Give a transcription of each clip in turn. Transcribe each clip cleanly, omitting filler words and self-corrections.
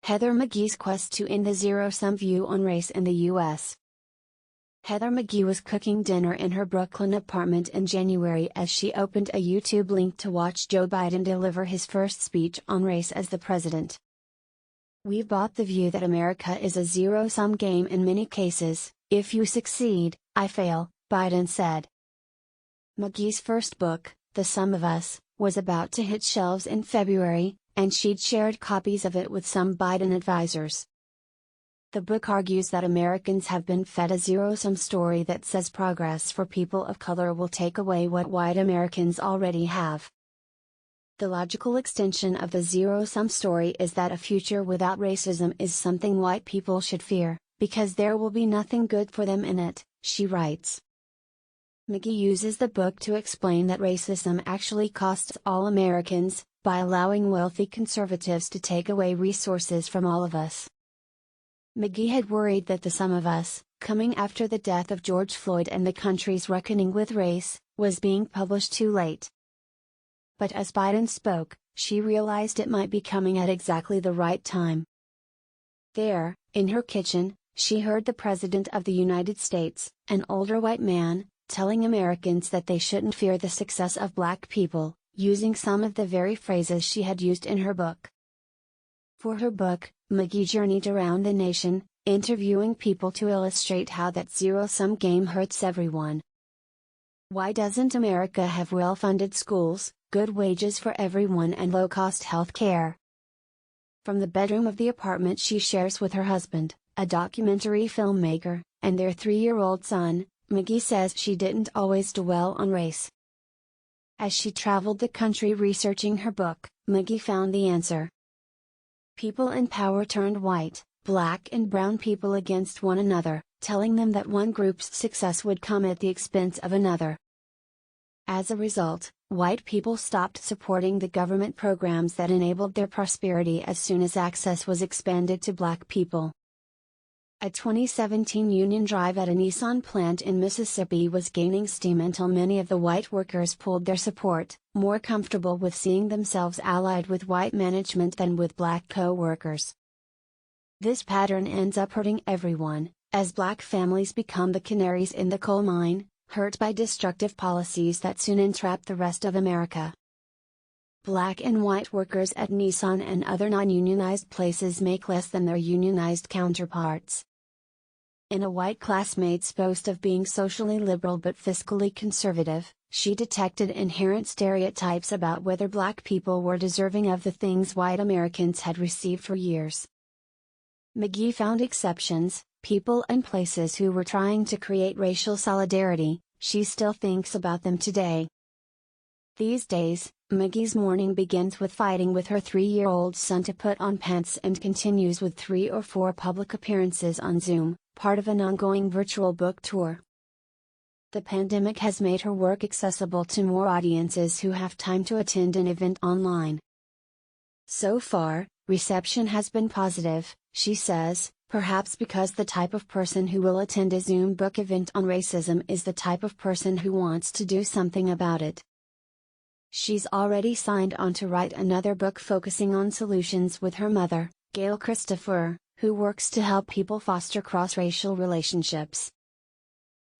Heather McGhee's quest to end the zero-sum view on race in the U.S. Heather McGhee was cooking dinner in her Brooklyn apartment in January as she opened a YouTube link to watch Joe Biden deliver his first speech on race as the president. "We've bought the view that America is a zero-sum game in many cases. If you succeed, I fail," Biden said. McGhee's first book, The Sum of Us, was about to hit shelves in February, and she'd shared copies of it with some Biden advisors. The book argues that Americans have been fed a zero-sum story that says progress for people of color will take away what white Americans already have. The logical extension of the zero-sum story is that a future without racism is something white people should fear, because there will be nothing good for them in it, she writes. McGhee uses the book to explain that racism actually costs all Americans, by allowing wealthy conservatives to take away resources from all of us. McGhee had worried that The Sum of Us, coming after the death of George Floyd and the country's reckoning with race, was being published too late. But as Biden spoke, she realized it might be coming at exactly the right time. There, in her kitchen, she heard the President of the United States, an older white man, telling Americans that they shouldn't fear the success of Black people, using some of the very phrases she had used in her book. For her book, McGhee journeyed around the nation, interviewing people to illustrate how that zero-sum game hurts everyone. Why doesn't America have well-funded schools, good wages for everyone and low-cost health care? From the bedroom of the apartment she shares with her husband, a documentary filmmaker, and their 3-year-old son, McGhee says she didn't always dwell on race. As she traveled the country researching her book, McGhee found the answer. People in power turned white, Black and brown people against one another, telling them that one group's success would come at the expense of another. As a result, white people stopped supporting the government programs that enabled their prosperity as soon as access was expanded to Black people. A 2017 union drive at a Nissan plant in Mississippi was gaining steam until many of the white workers pulled their support, more comfortable with seeing themselves allied with white management than with Black co-workers. This pattern ends up hurting everyone, as Black families become the canaries in the coal mine, hurt by destructive policies that soon entrap the rest of America. Black and white workers at Nissan and other non-unionized places make less than their unionized counterparts. In a white classmate's boast of being socially liberal but fiscally conservative, she detected inherent stereotypes about whether Black people were deserving of the things white Americans had received for years. McGhee found exceptions, people and places who were trying to create racial solidarity. She still thinks about them today. These days, McGhee's morning begins with fighting with her 3-year-old son to put on pants and continues with 3 or 4 public appearances on Zoom, part of an ongoing virtual book tour. The pandemic has made her work accessible to more audiences who have time to attend an event online. So far, reception has been positive, she says, perhaps because the type of person who will attend a Zoom book event on racism is the type of person who wants to do something about it. She's already signed on to write another book focusing on solutions with her mother, Gail Christopher, who works to help people foster cross-racial relationships.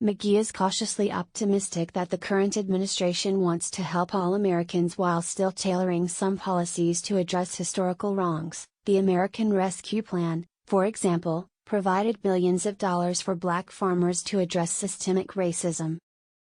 McGhee is cautiously optimistic that the current administration wants to help all Americans while still tailoring some policies to address historical wrongs. The American Rescue Plan, for example, provided billions of dollars for Black farmers to address systemic racism.